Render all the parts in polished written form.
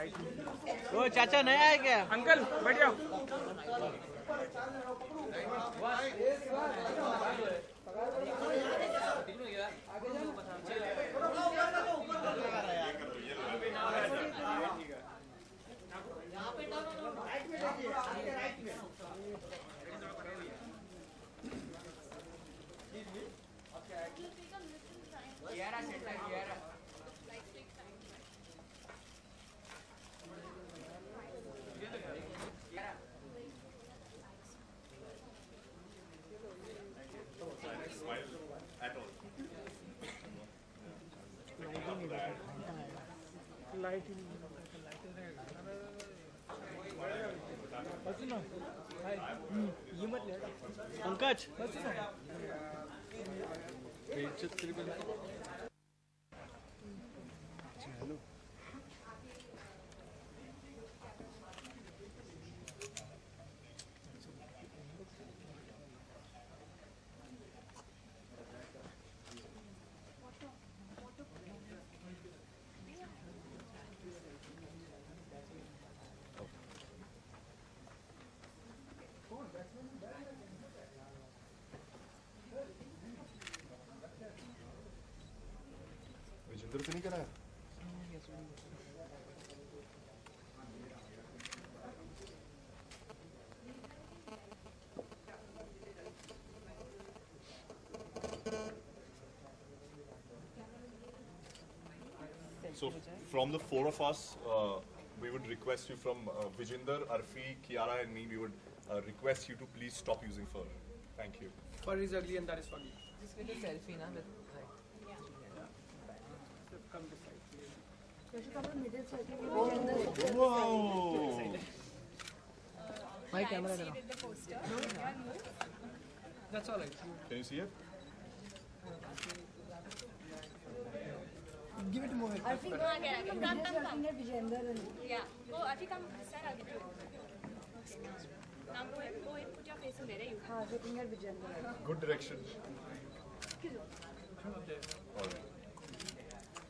वो चाचा नया है क्या? अंकल बैठ जाओ। पंकज विजेंद्र से नहीं कराया? So from the four of us, we would request you from Vijinder, Arfi, Kiara and me, we would request you to please stop using fur. Thank you. Fur is ugly and that is funny. Just get a selfie now with Come this side. Whoa! my camera there. That's all right. Can you see it? Give it to Mohit. Arfi, come. Yeah. Go, Arfi, come this side. I'll get you. Now go in, put your face in there. You. Good direction. All right.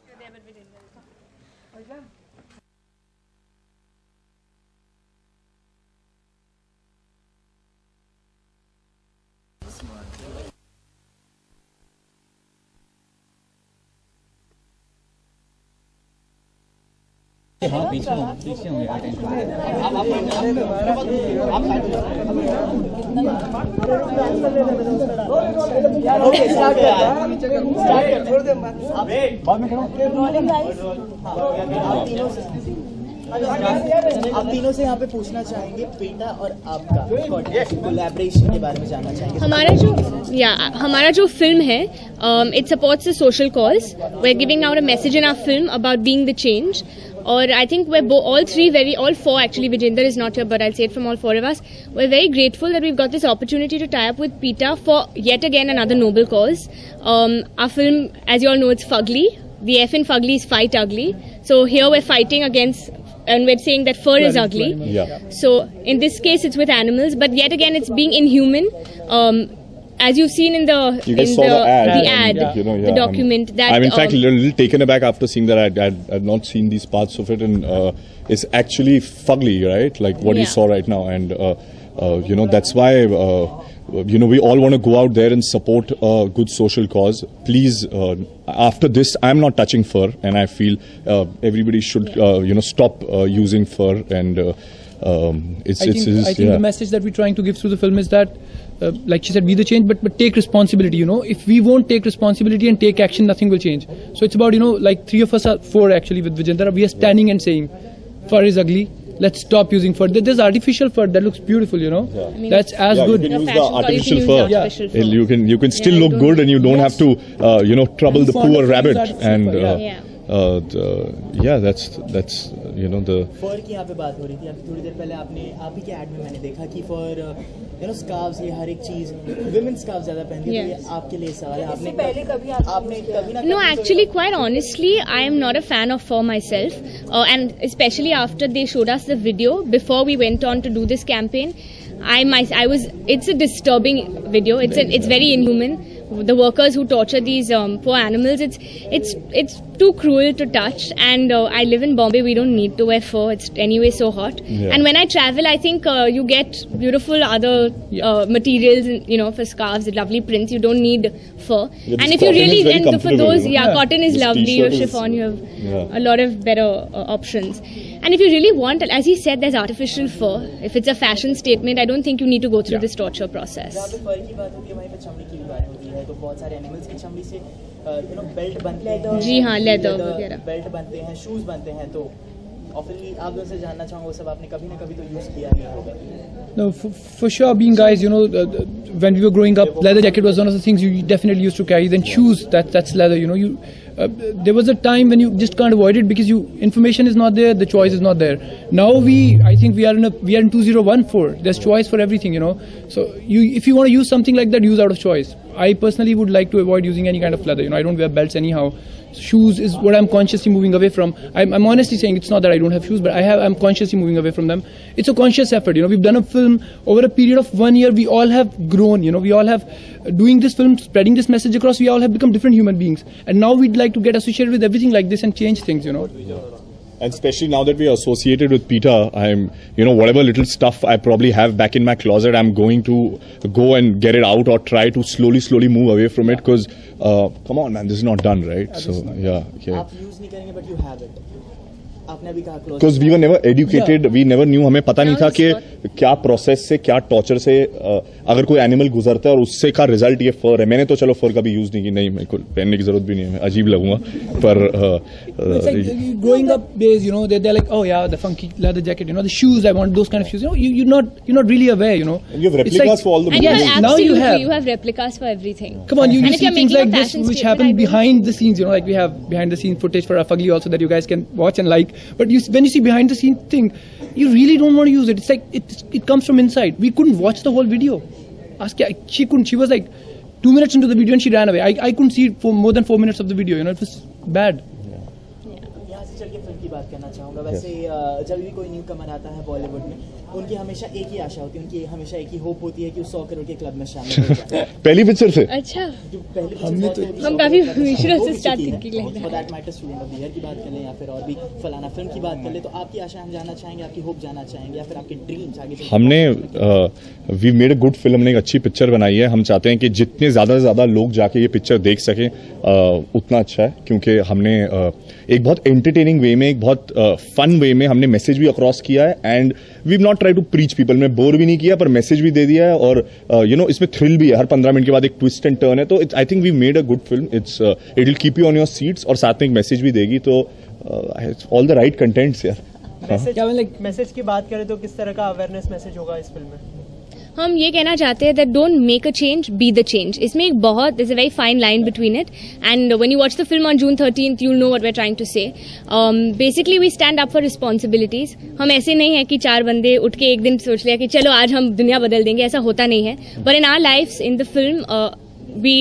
You're there with Vijinder. हाँ पीछे होंगे आप तीनों से यहाँ पे पूछना चाहेंगे पेटा और आपका कोलैबोरेशन के बारे में जानना चाहेंगे। हमारा जो फिल्म है it supports a social cause. We're giving out a message in our film about being the change. Or I think we're all four actually, Vijinder is not here but I'll say it from all four of us. We're very grateful that we've got this opportunity to tie up with PETA for yet again another noble cause. Our film, as you all know, it's Fugly. The F in Fugly is fight ugly. So here we're fighting against and we're saying that fur is ugly. Yeah. So in this case it's with animals, but yet again it's being inhuman. As you've seen in the ad, you know, the document that I'm in fact a little taken aback after seeing that. I'd not seen these parts of it, and it's actually fugly, right? Like what you saw right now, and you know, that's why you know, we all want to go out there and support a good social cause. Please, after this, I'm not touching fur, and I feel everybody should you know, stop using fur. And I think the message that we're trying to give through the film is that, like she said, be the change, but take responsibility. You know, if we won't take responsibility and take action, nothing will change. So it's about, you know, like four actually with Vijinder, we are standing and saying, fur is ugly. Let's stop using fur. There's artificial fur that looks beautiful, you know. Yeah. I mean, that's as good. You can use the artificial fur. You can still look good, and you don't have to you know, trouble the poor rabbit. And yeah, that's you know, the फर की यहाँ पे बात हो रही थी। अभी थोड़ी देर पहले आप ही के ऐड में मैंने देखा कि फर, यू नो, स्कार्व्स, ये हर एक चीज women स्कार्व्स ज्यादा पहनती है। तो आपके लिए सवाल है, आपने कभी ना? No, actually, quite honestly, I am not a fan of fur myself, and especially after they showed us the video before we went on to do this campaign, it's a disturbing video. It's very inhuman. the workers who torture these poor animals, it's too cruel to touch. And I live in Bombay. We don't need to wear fur. It's anyway so hot. Yeah. And when I travel, I think you get beautiful other materials, you know, for scarves, lovely prints. You don't need fur. Yeah, and if you really, and for comfortable, those, you know? cotton is This lovely. t-shirt Or is- chiffon, you have a lot of better options. And if you really want, as he said, there's artificial fur. If it's a fashion statement, I don't think you need to go through this torture process. जहाँ पे फर की बात होती है वहीं पे चमड़ी की भी बात होती है, तो बहुत सारे एनिमल्स की चमड़ी से यू नो बेल्ट बनते हैं, जी हाँ, leather वगैरह। बेल्ट बनते हैं, शूज बनते हैं, तो ऑफिसली आप दोनों से जानना चाहूँगा वो सब आपने कभी ना कभी तो यूज़ किया ही होगा. No, for sure, being guys, you know, when we were growing up, leather jacket was one of the things you definitely used to carry. Then shoes, that's leather, you know. There was a time when you just can't avoid it because information is not there, the choice is not there. Now I think we are in 2014. There's choice for everything, you know. So if you want to use something like that, use out of choice. I personally would like to avoid using any kind of leather. You know, I don't wear belts anyhow. Shoes is what I'm consciously moving away from. I'm honestly saying it's not that I don't have shoes, but I'm consciously moving away from them. It's a conscious effort. You know, we've done a film over a period of 1 year. We all have grown. You know, we all have doing this film, spreading this message across. We all have become different human beings, and now we'd like to get associated with everything like this and change things. You know. And especially now that we are associated with Peter, whatever little stuff I probably have back in my closet, I'm going to go and get it out or try to slowly move away from it because, come on, man, this is not done, right? So, yeah. आप use नहीं करेंगे but you have it. आपने भी कहा close. Because we were never educated, we never knew, हमें पता नहीं था कि क्या प्रोसेस से, क्या टॉर्चर से अगर कोई एनिमल गुजरता है और उससे का रिजल्ट ये फर है. मैंने तो चलो फर कभी यूज नहीं की, नहीं मेरे को पहनने की जरूरत भी नहीं है, मैं अजीब लगूंगा. पर It's like growing up days, you know, they're like, oh yeah, the funky leather jacket, you know, the shoes, I want those kind of shoes. You know, you're not really aware, you know. you have It's replicas like- for all the And Yes, you have now you absolutely, have. replicas for everything. Come on, you And if see you're things making a like this fashion which statement, happen I don't- behind the scenes, you know, like we have behind the scene footage for our Fugly also that you guys can watch and like. But when you see behind the scene thing, you really don't want to use it. It's like it comes from inside. We couldn't watch the whole video. She couldn't. She was like 2 minutes into the video and she ran away. I couldn't see it for more than 4 minutes of the video. You know, it was bad. यहाँ से चल के film की बात करना चाहूँगा. वैसे जब भी कोई न्यू कमर आता है बॉलीवुड में, उनकी हमेशा एक ही आशा होती है, उनकी हमेशा एक ही होप होती है कि वो 100 करोड़ के क्लब में शामिल हो जाए. पहली पिक्चर से अच्छा, जो पहले हम काफी शुरू से start thinking like that. For that matter student of the year की बात कर लें या फिर और भी फलाना फिल्म की बात कर लें, तो आपकी आशा हम जानना चाहेंगे, आपकी होप जानना चाहेंगे या फिर आपके ड्रीम्स आगे चल के. हमने we made a good film, हमने एक अच्छी पिक्चर बनाई है. हम चाहते हैं कि जितने ज्यादा से ज्यादा लोग जाके ये पिक्चर देख सकें उतना अच्छा है, क्योंकि हमने एक बहुत एंटरटेनिंग वे में, एक बहुत फन वे में हमने मैसेज भी अक्रॉस किया है. And we have not try to preach people, में बोर भी नहीं किया पर मैसेज भी दे दिया है. और इसमें थ्रिल भी है, हर 15 मिनट के बाद एक ट्विस्ट एंड टर्न है. तो I think we made a good film. It will keep you on your seats और साथ में एक मैसेज भी देगी. तो ऑल द राइट कंटेंट्स यार. मैसेज की बात करें तो किस तरह का अवेयरनेस मैसेज होगा इस फिल्म में? हम ये कहना चाहते हैं that don't make a change, be the change. इसमें एक बहुत is a very fine line between it, and when you watch the film on June 13th you'll know what we're trying to say. Basically we stand up for responsibilities. हम ऐसे नहीं है कि 4 बंदे उठ के एक दिन सोच लिया कि चलो आज हम दुनिया बदल देंगे, ऐसा होता नहीं है. But in our lives, in the film, we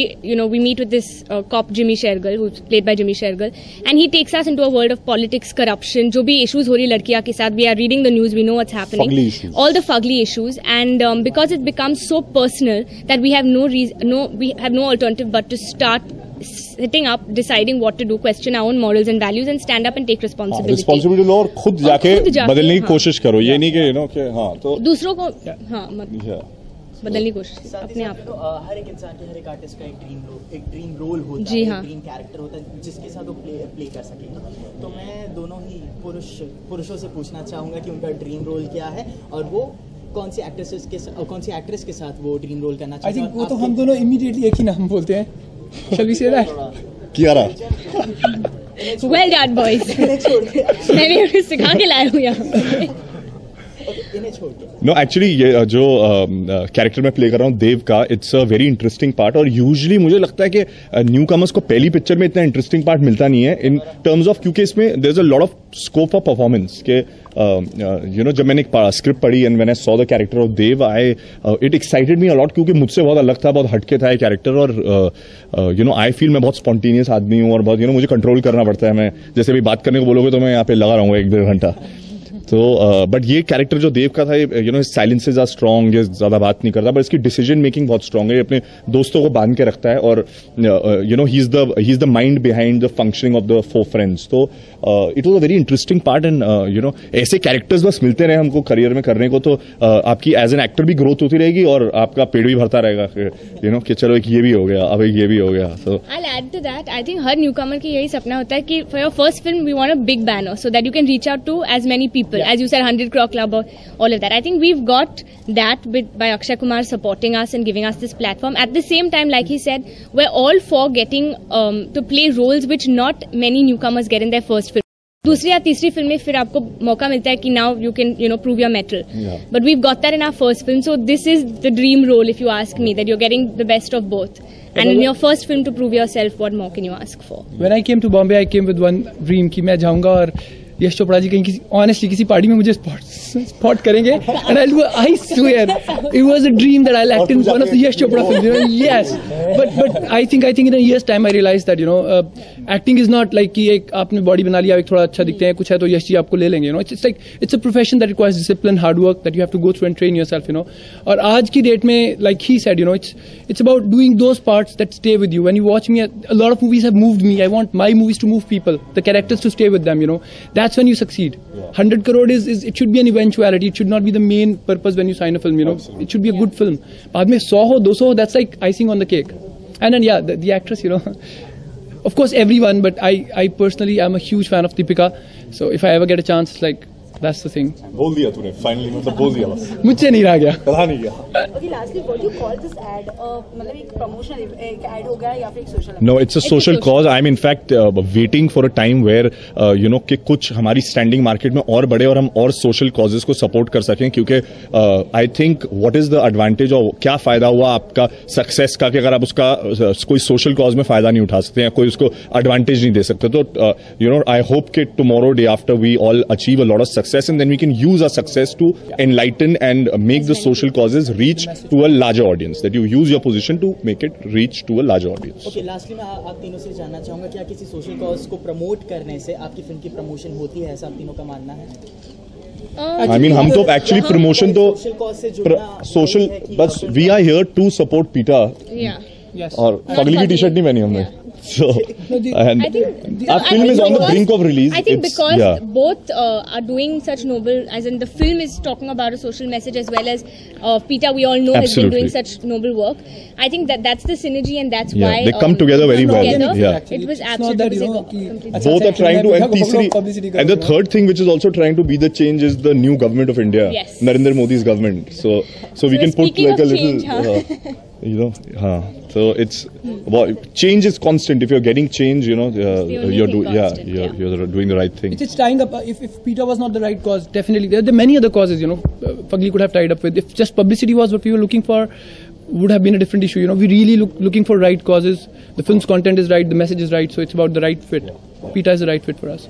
meet with this cop Jimmy Shergill, who's played by Jimmy Shergill, and he takes us into a world of politics, corruption, जो भी issues हो रही लड़कियां के साथ. We are reading the news, we know what's happening. Fugly issues. All the fugly issues, and because it becomes so personal that we have we have no alternative but to start sitting up, deciding what to do, question our own morals and values, and stand up and take responsibility. Responsibility लो और खुद जाके बदलने की कोशिश करो. ये नहीं कि कि हाँ तो दूसरों को बदलने की कोशिश साथ ही अपने साथ आप तो हर एक इंसान के, हर एक आर्टिस्ट का एक ड्रीम रोल होता जी है, हाँ. एक ड्रीम कैरेक्टर होता है जिसके साथ वो प्ले कर सकेगा. तो मैं दोनों ही पुरुषों से पूछना चाहूँगा कि उनका ड्रीम रोल क्या है और वो कौन सी एक्ट्रेस के साथ वो ड्रीम रोल करना I चाहते हैं. think वो तो हम दोनों immediately एक ही नाम बोलते हैं. Shall we say that? Kiara. Well done boys. मैंने उन्हें सिखा के लाया हूँ यहाँ. इन्हें छोड़ के नो एक्चुअली ये जो कैरेक्टर मैं प्ले कर रहा हूँ देव का, it's a very interesting part. और यूजुअली मुझे लगता है कि न्यू कमर्स को पहली पिक्चर में इतना इंटरेस्टिंग पार्ट मिलता नहीं है इन टर्म्स ऑफ, क्योंकि इसमें there is a lot of scope for performance के जब मैंने एक स्क्रिप्ट पढ़ी and when I saw the character of Dev, it excited me a lot, क्योंकि मुझसे बहुत अलग था, बहुत हटके था ये कैरेक्टर. और आई फील मैं बहुत स्पॉन्टेनियस आदमी हूँ और बहुत मुझे कंट्रोल करना पड़ता है. मैं जैसे भी बात करने को बोलोगे तो मैं यहाँ पे लगा रहूंगा 1-1.5 घंटा. तो बट ये कैरेक्टर जो देव का था, you know, silences are strong, ये ज्यादा बात नहीं करता, बट इसकी डिसीजन मेकिंग बहुत स्ट्रॉन्ग है, ये अपने दोस्तों को बांध के रखता है, और you know, he is the mind behind the functioning of the 4 friends. तो it was a very interesting part, and you know, ऐसे कैरेक्टर्स बस मिलते रहे हमको करियर में करने को, तो आपकी एज एन एक्टर भी ग्रोथ होती रहेगी और आपका पेड़ भी भरता रहेगा, यू नो, कि चलो एक ये भी हो गया, अब एक ये भी हो गया. So I'll add to that. I think her newcomer की यही सपना होता है कि for your first film we want a big banner so that you can reach out to as many people, as you said, 100 crore club or all of that. I think we've got that by Akshay Kumar supporting us and giving us this platform. At the same time, like he said, we're all for getting to play roles which not many newcomers get in their first film. दूसरी या तीसरी film में फिर आपको मौका मिलता है कि now you can, you know, prove your mettle. But we got that in our first film, so this is the dream role if you ask me, that you are getting the best of both. And in your first film to prove yourself, what more can you ask for? When I came to Bombay, I came with one dream कि मैं जाऊंगा और यश चोपड़ा जी कहीं honestly किसी party में मुझे spot करेंगे, and I swear it was a dream that I'll act in one of the Yash Chopra films, you know. Yes, but I think in a year's time I realized that, you know, acting is not like कि एक आपने body बना लिया, एक थोड़ा अच्छा दिखते हैं, कुछ है तो यश जी आपको ले लेंगे, you know. It's like it's a profession that requires discipline, hard work, that you have to go through and train yourself, you know. और आज की डेट में, like he said, you know, it's about doing those parts that stay with you. When you watch me, a lot of movies have moved me. I want my movies to move people, the characters to stay with them, you know. That's when you succeed. 100 crore is it should be an eventuality. It should not be the main purpose when you sign a film, you know. Absolutely. It should be a good film. बाद में 100 हो 200 हो, that's like icing on the cake. And then yeah, the actress, you know, of course everyone, but I personally am a huge fan of Deepika. So if I ever get a chance, like, that's the thing. बोल दिया तूने finally, मतलब बोल दिया बस, मुझसे नहीं रह गया, कहा नहीं गया. Okay, lastly, what do you call this ad? मतलब एक promotional एक ad हो गया या फिर एक social? No, it's a social cause. I'm in fact waiting for a time where you know कि कुछ हमारी standing market में और बढ़े और हम और social causes को support कर सकें, क्योंकि I think what is the advantage और क्या फायदा हुआ आपका success का कि अगर आप उसका कोई social cause में फायदा नहीं उठा सकते हैं, कोई उसको advantage नहीं दे सकते. तो you know, I hope कि tomorrow, day after, we all achieve a lot of success, and then we can use our success to enlighten and make the social causes reach to a larger audience. That you use your position to make it reach to a larger audience. Okay, lastly मैं आप तीनों से जानना चाहूँगा, क्या किसी social cause को promote करने से आपकी फिल्म की प्रमोशन होती है, ऐसा आप तीनों का मानना है? I mean, हम तो actually promotion तो सोशल कॉज से जुड़ना social, बस we are here to support PETA. Yeah. yes. और फगली की टी-शर्ट नहीं पहनी हमने. So, and I think our film is on the brink of release. I think It's- because yeah. both are doing such noble, as in the film is talking about a social message, as well as PETA, we all know, has been doing Absolutely. such noble work. I think that's the synergy, and that's Yeah, why they come together very well. Yeah. It was It's not that, you know, absolutely कि Both are trying to, and publicity तीसरी, and the third thing which is also trying to be the change is the new government of India, Yes. Narendra Modi's government. So we can put speaking like a of little, change, you know, so it's well, change is constant. If you're getting change, you know, the only you're thing doing, constant, you're doing the right thing. It's tying up. If PETA was not the right cause, definitely there are many other causes, you know, Fugly could have tied up with. If just publicity was what we were looking for, would have been a different issue. You know, we really looking for right causes. The film's content is right, the message is right, so it's about the right fit. PETA is the right fit for us.